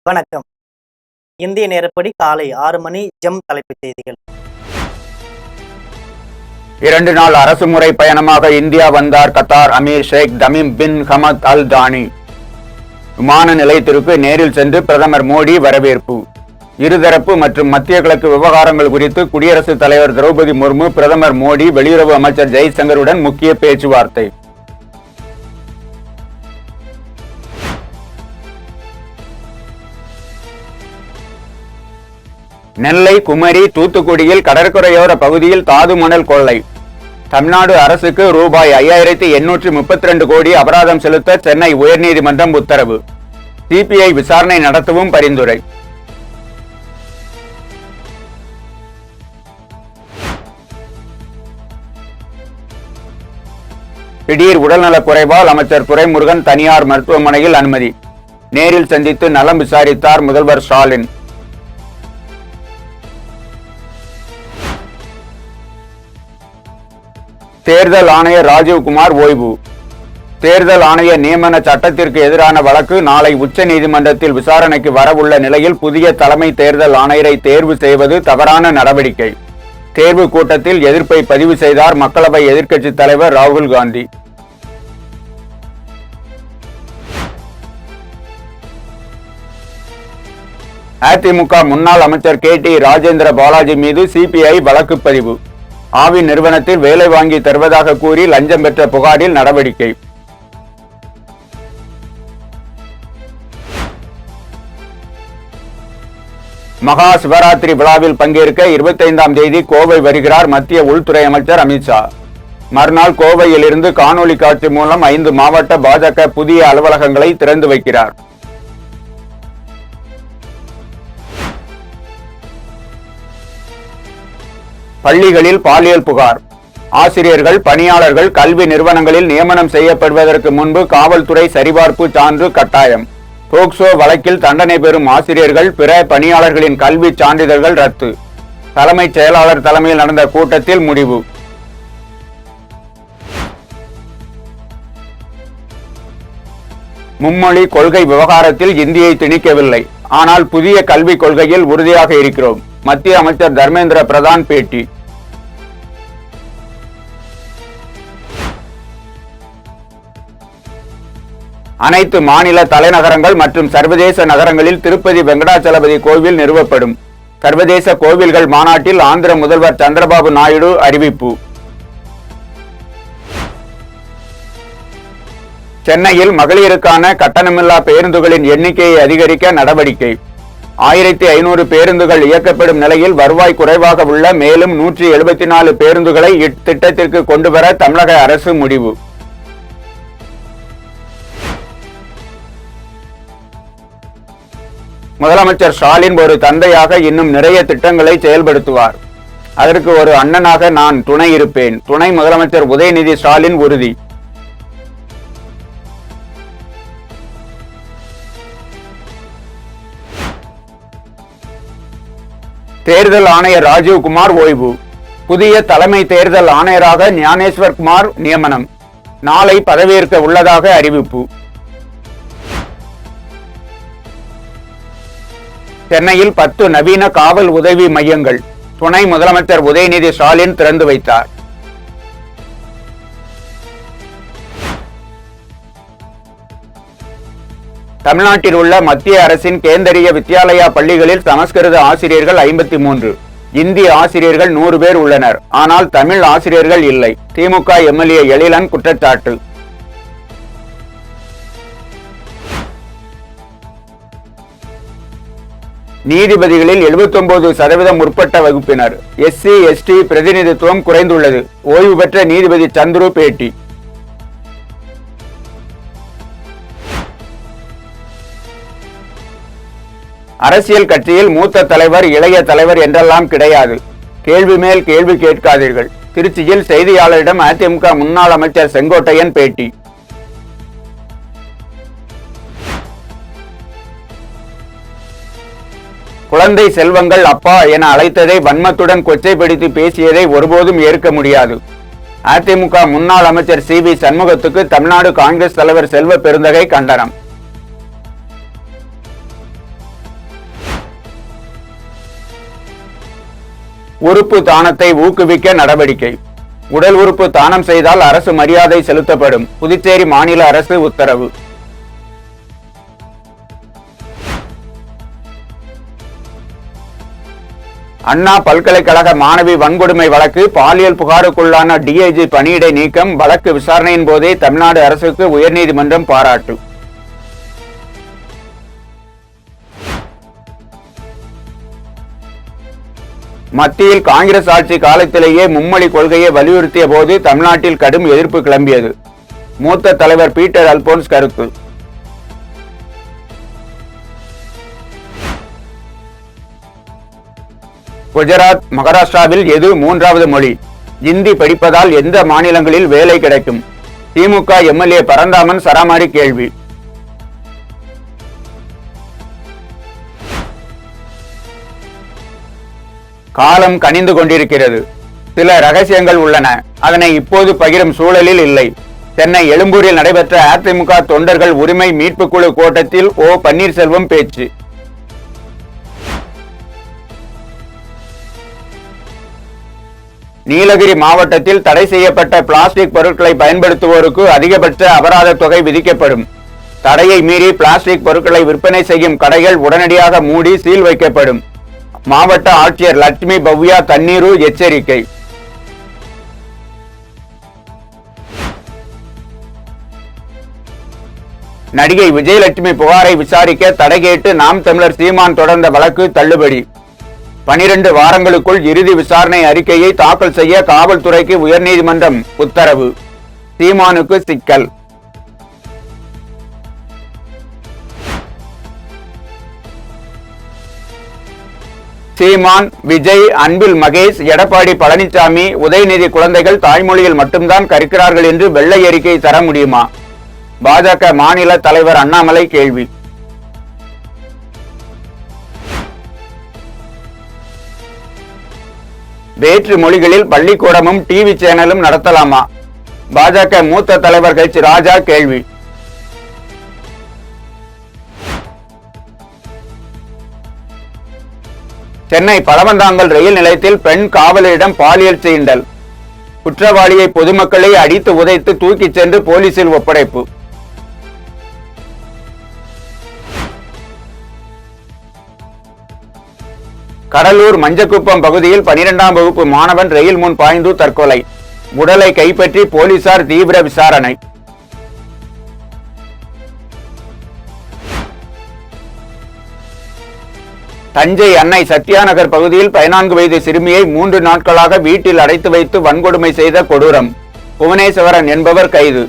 வணக்கம். இந்திய நேரப்படி காலை 6 மணி. தலைப்புச் செய்திகள். 2 நாள் அரசுமுறை பயணமாக இந்தியா வந்தார் Qatar Emir Sheikh Tamim bin Hamad Al Thani. விமான நிலையத்திற்கு நேரில் சென்று பிரதமர் மோடி வரவேற்பு. இருதரப்பு மற்றும் மத்திய கிழக்கு விவகாரங்கள் குறித்து குடியரசுத் தலைவர் திரௌபதி முர்மு, பிரதமர் மோடி, வெளியுறவு அமைச்சர் ஜெய்சங்கருடன் முக்கிய பேச்சுவார்த்தை. நெல்லை, குமரி, தூத்துக்குடியில் கடற்கரையோர பகுதியில் தாது மணல் கொள்ளை. தமிழ்நாடு அரசுக்கு ரூபாய் 5832 கோடி அபராதம் செலுத்த சென்னை உயர்நீதிமன்றம் உத்தரவு. சிபிஐ விசாரணை நடத்தவும் பரிந்துரை. திடீர் உடல்நலக் குறைவால் அமைச்சர் துரைமுருகன் தனியார் மருத்துவமனையில் அனுமதி. நேரில் சந்தித்து நலம் விசாரித்தார் முதல்வர் ஸ்டாலின். தேர்தல் ஆணையர் ராஜீவ்குமார் ஓய்வு. தேர்தல் ஆணைய நியமன சட்டத்திற்கு எதிரான வழக்கு நாளை உச்சநீதிமன்றத்தில் விசாரணைக்கு வரவுள்ள நிலையில் புதிய தலைமை தேர்தல் ஆணையரை தேர்வு செய்வது தவறான நடவடிக்கை. தேர்வு கூட்டத்தில் எதிர்ப்பை பதிவு செய்தார் மக்களவை எதிர்க்கட்சித் தலைவர் ராகுல் காந்தி. அதிமுக முன்னாள் அமைச்சர் KT ராஜேந்திர பாலாஜி மீது சிபிஐ வழக்கு பதிவு. ஆவி நிறுவனத்தில் வேலை வாங்கி தருவதாக கூறி லஞ்சம் பெற்ற புகாரில் நடவடிக்கை. மகா சிவராத்திரி விழாவில் பங்கேற்க 25ஆம் தேதி கோவை வருகிறார் மத்திய உள்துறை அமைச்சர் அமித்ஷா. மறுநாள் கோவையில் இருந்து காணொலி காட்சி மூலம் 5 மாவட்ட பாஜக புதிய அலுவலகங்களை திறந்து வைக்கிறார். பள்ளிகளில் பாலியல் புகார். ஆசிரியர்கள், பணியாளர்கள் கல்வி நிறுவனங்களில் நியமனம் செய்யப்படுவதற்கு முன்பு காவல்துறை சரிபார்ப்பு சான்று கட்டாயம். போக்சோ வழக்கில் தண்டனை பெறும் ஆசிரியர்கள், பிற பணியாளர்களின் கல்வி சான்றிதழ்கள் ரத்து. தலைமைச் செயலாளர் தலைமையில் நடந்த கூட்டத்தில் முடிவு. மும்மொழி கொள்கை விவகாரத்தில் இந்தியை திணிக்கவில்லை, ஆனால் புதிய கல்விக் கொள்கையில் உறுதியாக இருக்கிறோம். மத்திய அமைச்சர் தர்மேந்திர பிரதான் பேட்டி. அனைத்து மாநில தலைநகரங்கள் மற்றும் சர்வதேச நகரங்களில் திருப்பதி வெங்கடாச்சலபதி கோவில் நிறுவப்படும். சர்வதேச கோவில்கள் மாநாட்டில் ஆந்திர முதல்வர் சந்திரபாபு நாயுடு அறிவிப்பு. சென்னையில் மகளிருக்கான கட்டணமில்லா பேருந்துகளின் எண்ணிக்கையை அதிகரிக்க நடவடிக்கை. 1500 பேருந்துகள் இயக்கப்படும் நிலையில் வருவாய் குறைவாக உள்ள மேலும் 174 பேருந்துகளை இத்திட்டத்திற்கு கொண்டுவர தமிழக அரசு முடிவு. முதலமைச்சர் ஸ்டாலின் ஒரு தந்தையாக இன்னும் நிறைய திட்டங்களை செயல்படுத்துவார். அதற்கு ஒரு அண்ணனாக நான் துணை இருப்பேன். துணை முதலமைச்சர் உதயநிதி ஸ்டாலின் உறுதி. தேர்தல் ஆணையர் ராஜீவ்குமார் ஓய்வு. புதிய தலைமை தேர்தல் ஆணையராக ஞானேஸ்வர் குமார் நியமனம். நாளை பதவியேற்க உள்ளதாக அறிவிப்பு. சென்னையில் 10 நவீன காவல் உதவி மையங்கள் துணை முதலமைச்சர் உதயநிதி ஸ்டாலின் திறந்து வைத்தார். தமிழ்நாட்டில் உள்ள மத்திய அரசின் கேந்திரிய வித்யாலயா பள்ளிகளில் சமஸ்கிருத ஆசிரியர்கள் 53, இந்தி ஆசிரியர்கள் 100 பேர் உள்ளனர். ஆனால் தமிழ் ஆசிரியர்கள் இல்லை. திமுக எம்எல்ஏ எழிலன் குற்றச்சாட்டு. நீதிபதிகளில் 79% முற்பட்ட வகுப்பினர். SC ST பிரதிநிதித்துவம் குறைந்துள்ளது. ஓய்வு பெற்ற நீதிபதி சந்துரு பேட்டி. அரசியல் கட்சியில் மூத்த தலைவர், இளைய தலைவர் என்றெல்லாம் கிடையாது. கேள்வி மேல் கேள்வி கேட்காதீர்கள். திருச்சியில் செய்தியாளரிடம் அதிமுக முன்னாள் அமைச்சர் செங்கோட்டையன் பேட்டி. குழந்தை செல்வங்கள் அப்பா என அழைத்ததை வன்மத்துடன் கொச்சைப்படுத்தி பேசியதை ஒருபோதும் ஏற்க முடியாது. அதிமுக முன்னாள் அமைச்சர் CV சண்முகத்துக்கு தமிழ்நாடு காங்கிரஸ் தலைவர் செல்வ பெருந்தகை கண்டனம். உறுப்பு தானத்தை ஊக்குவிக்க நடவடிக்கை. உடல் உறுப்பு தானம் செய்தால் அரசு மரியாதை செலுத்தப்படும். புதுச்சேரி மாநில அரசு உத்தரவு. அண்ணா பல்கலைக்கழக மாணவி வன்கொடுமை வழக்கு பாலியல் புகாருக்குள்ளான டிஐஜி பணியிடை நீக்கம். வழக்கு விசாரணையின் போதே தமிழ்நாடு அரசுக்கு உயர்நீதிமன்றம் பாராட்டு. மத்தியில் காங்கிரஸ் ஆட்சி காலத்திலேயே மும்மொழி கொள்கையை வலியுறுத்திய போது தமிழ்நாட்டில் கடும் எதிர்ப்பு கிளம்பியது. மூத்த தலைவர் பீட்டர் அல்போன்ஸ் கருத்து. குஜராத், மகாராஷ்டிராவில் எது மூன்றாவது மொழி? இந்தி படிப்பதால் எந்த மாநிலங்களில் வேலை கிடைக்கும்? திமுக எம்எல்ஏ பரந்தாமன் சராமாரி கேள்வி. காலம் கனிந்து கொண்டிருக்கிறது. சில ரகசியங்கள் உள்ளன. அதனை இப்போது பகிரும் சூழலில் இல்லை. சென்னை எழும்பூரில் நடைபெற்ற அதிமுக தொண்டர்கள் உரிமை மீட்பு குழு கூட்டத்தில் ஓ பன்னீர்செல்வம் பேச்சு. நீலகிரி மாவட்டத்தில் தடை செய்யப்பட்ட பிளாஸ்டிக் பொருட்களை பயன்படுத்துவோருக்கு அதிகபட்ச அபராத தொகை விதிக்கப்படும். தடையை மீறி பிளாஸ்டிக் பொருட்களை விற்பனை செய்யும் கடைகள் உடனடியாக மூடி சீல் வைக்கப்படும். மாவட்ட ஆட்சியர் லட்சுமி பவ்யா தண்ணீரு எச்சரிக்கை. நடிகை விஜயலட்சுமி புகாரை விசாரிக்க தடை கேட்டு நாம் தமிழர் சீமான் தொடர்ந்த வழக்கு தள்ளுபடி. 12 வாரங்களுக்குள் இறுதி விசாரணை அறிக்கையை தாக்கல் செய்ய காவல்துறைக்கு உயர்நீதிமன்றம் உத்தரவு. சீமானுக்கு சிக்கல். சீமான், விஜய், அன்பில் மகேஷ், எடப்பாடி பழனிசாமி, உதயநிதி குழந்தைகள் தாய்மொழியில் மட்டும்தான் கற்கிறார்கள் என்று வெள்ளை அறிக்கை தர முடியுமா? பாஜக மாநில தலைவர் அண்ணாமலை கேள்வி. வேற்று மொழிகளில் பள்ளிக்கூடமும் டிவி சேனலும் நடத்தலாமா? பாஜக மூத்த தலைவர் ஹெச் ராஜா கேள்வி. சென்னை பழவந்தாங்கல் ரயில் நிலையத்தில் பெண் காவலரிடம் பாலியல் சீண்டல். குற்றவாளியை பொதுமக்களை அடித்து உதைத்து தூக்கிச் சென்று போலீசில் ஒப்படைப்பு. கடலூர் மஞ்சக்குப்பம் பகுதியில் 12ஆம் வகுப்பு மாணவன் ரயில் முன் பாய்ந்து தற்கொலை. உடலை கைப்பற்றி போலீசார் தீவிர விசாரணை. தஞ்சை அன்னை சத்யா நகர் பகுதியில் 14 வயது சிறுமியை 3 நாட்களாக வீட்டில் அடைத்து வைத்து வன்கொடுமை செய்த கொடூரம். புவனேஸ்வரன் என்பவர் கைது.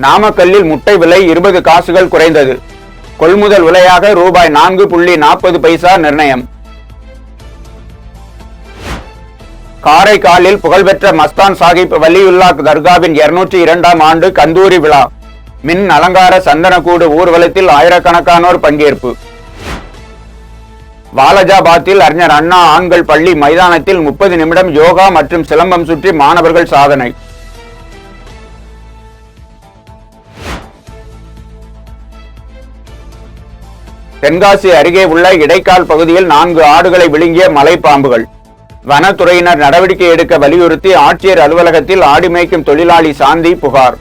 நாமக்கல்லில் முட்டை விலை 20 காசுகள் குறைந்தது. கொள்முதல் விலையாக ரூபாய் 4.40 நிர்ணயம். காரைக்காலில் புகழ்பெற்ற மஸ்தான் சாஹிப் வலியுல்லா தர்காவின் 202ஆம் ஆண்டு கந்தூரி விழா. மின் அலங்கார சந்தனக்கூடு ஊர்வலத்தில் ஆயிரக்கணக்கானோர் பங்கேற்பு. வாலஜாபாத்தில் அறிஞர் அண்ணா ஆண்கள் பள்ளி மைதானத்தில் 30 நிமிடம் யோகா மற்றும் சிலம்பம் சுற்றி மாணவர்கள் சாதனை. தென்காசி அருகே உள்ள இடைக்கால் பகுதியில் 4 ஆடுகளை விழுங்கிய மலைப்பாம்புகள். வனத்துறையினர் நடவடிக்கை எடுக்க வலியுறுத்தி ஆட்சியர் அலுவலகத்தில் ஆடு மேய்க்கும் தொழிலாளி சாந்தி புகார்.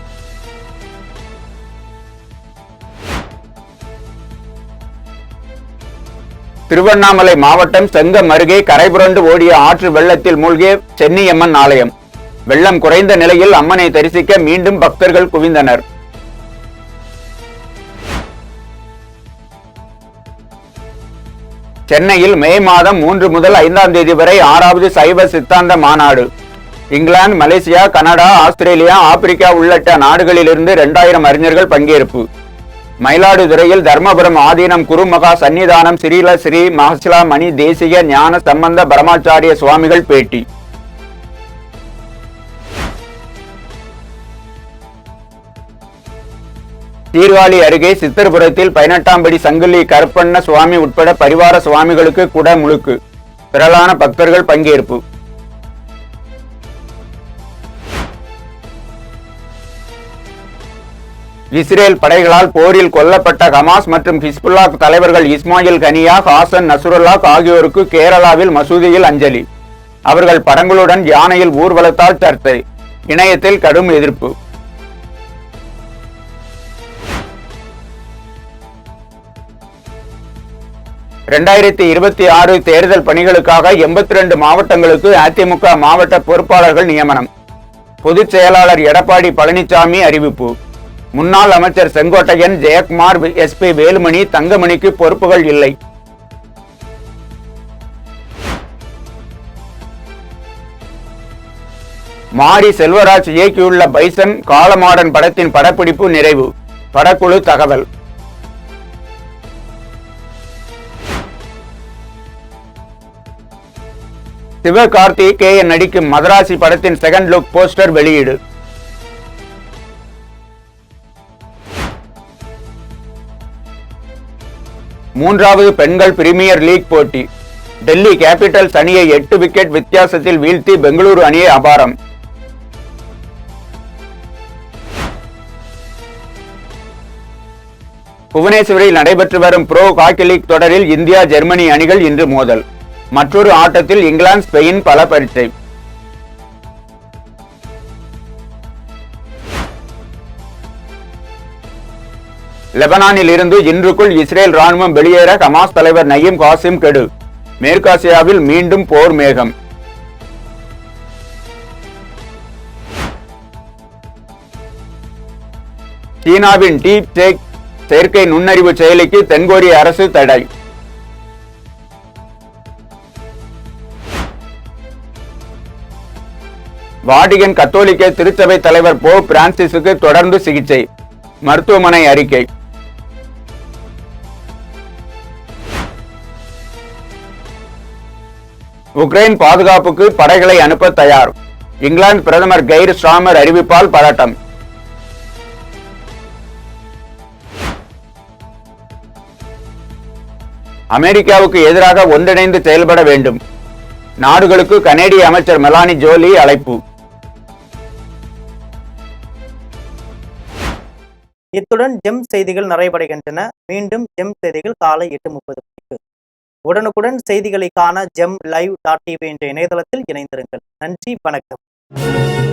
திருவண்ணாமலை மாவட்டம் செங்கம் அருகே கரைபுரண்டு ஓடிய ஆற்று வெள்ளத்தில் மூழ்கிய சென்னியம்மன் ஆலயம். வெள்ளம் குறைந்த நிலையில் அம்மனை தரிசிக்க மீண்டும் பக்தர்கள் குவிந்தனர். சென்னையில் மே மாதம் 3 முதல் 5ஆம் தேதி வரை 6வது சைவ சித்தாந்த மாநாடு. England, Malaysia, Canada, Australia, Africa உள்ளிட்ட நாடுகளிலிருந்து 2000 அறிஞர்கள் பங்கேற்பு. மயிலாடுதுறையில் தர்மபுரம் ஆதீனம் குருமகா சன்னிதானம் ஸ்ரீல ஸ்ரீ மஹசிலா மணி தேசிய ஞான சம்பந்த பரமாச்சாரிய சுவாமிகள் பேட்டி. சீர்காழி அருகே சித்தர்புரத்தில் 18ஆம் படி சங்கிலி கருப்பண்ண சுவாமி உட்பட பரிவார சுவாமிகளுக்கு குட முழுக்கு. திரளான பக்தர்கள் பங்கேற்பு. இஸ்ரேல் படைகளால் போரில் கொல்லப்பட்ட ஹமாஸ் மற்றும் ஹிஸ்புல்லா தலைவர்கள் இஸ்மாயில் கனியா, ஹாசன் நசுருல்லா ஆகியோருக்கு கேரளாவில் மசூதியில் அஞ்சலி. அவர்கள் படங்களுடன் யானையில் ஊர்வலத்தால் சர்ச்சை. இணையத்தில் கடும் எதிர்ப்பு. (2026) தேர்தல் பணிகளுக்காக 82 மாவட்டங்களுக்கு அதிமுக மாவட்ட பொறுப்பாளர்கள் நியமனம். பொதுச் செயலாளர் எடப்பாடி பழனிசாமி அறிவிப்பு. முன்னாள் அமைச்சர் செங்கோட்டையன், ஜெயக்குமார், SP வேலுமணி, தங்கமணிக்கு பொறுப்புகள் இல்லை. மாரி செல்வராஜ் இயக்கியுள்ள பைசன் காலமாடன் படத்தின் படப்பிடிப்பு நிறைவு. படக்குழு தகவல். சிவகார்த்திகேயன் நடிக்கும் மதராசி படத்தின் செகண்ட் லுக் போஸ்டர் வெளியீடு. மூன்றாவது பெண்கள் பிரீமியர் லீக் போட்டி. டெல்லி கேபிட்டல்ஸ் அணியை 8 விக்கெட் வித்தியாசத்தில் வீழ்த்தி பெங்களூரு அணியை அபாரம். புவனேஸ்வரில் நடைபெற்று வரும் ப்ரோ ஹாக்கி லீக் தொடரில் இந்தியா ஜெர்மனி அணிகள் இன்று மோதல். மற்றொரு ஆட்டத்தில் இங்கிலாந்து ஸ்பெயின் பல பரீட்சை. லெபனானில் இருந்து இன்றுக்குள் இஸ்ரேல் ராணுவம் வெளியேற ஹமாஸ் தலைவர் நயீம் காசிம் கெடு. மேற்காசியாவில் மீண்டும் போர் மேகம். சீனாவின் டீப் டெக் செயற்கை நுண்ணறிவு செயலிக்கு தென்கொரிய அரசு தடை. வாடிகன் கத்தோலிக்க திருச்சபை தலைவர் போப் பிரான்சிஸுக்கு தொடர்ந்து சிகிச்சை. மருத்துவமனை அறிக்கை. உக்ரைன் பாதுகாப்புக்கு படைகளை அனுப்ப தயார். இங்கிலாந்து பிரதமர் கெய்ர் ஸ்டார்மர் அறிவிப்பால் பதட்டம். அமெரிக்காவுக்கு எதிராக ஒன்றிணைந்து செயல்பட வேண்டும். நாடுகளுக்கு கனேடிய அமைச்சர் மெலானி ஜோலி அழைப்பு. இத்துடன் ஜெம் செய்திகள் நிறைவடைகின்றன. மீண்டும் ஜெம் செய்திகள் காலை 8:30 மணிக்கு. உடனுக்குடன் செய்திகளை காண GemLive.tv என்ற இணையதளத்தில் இணைந்திருங்கள். நன்றி, வணக்கம்.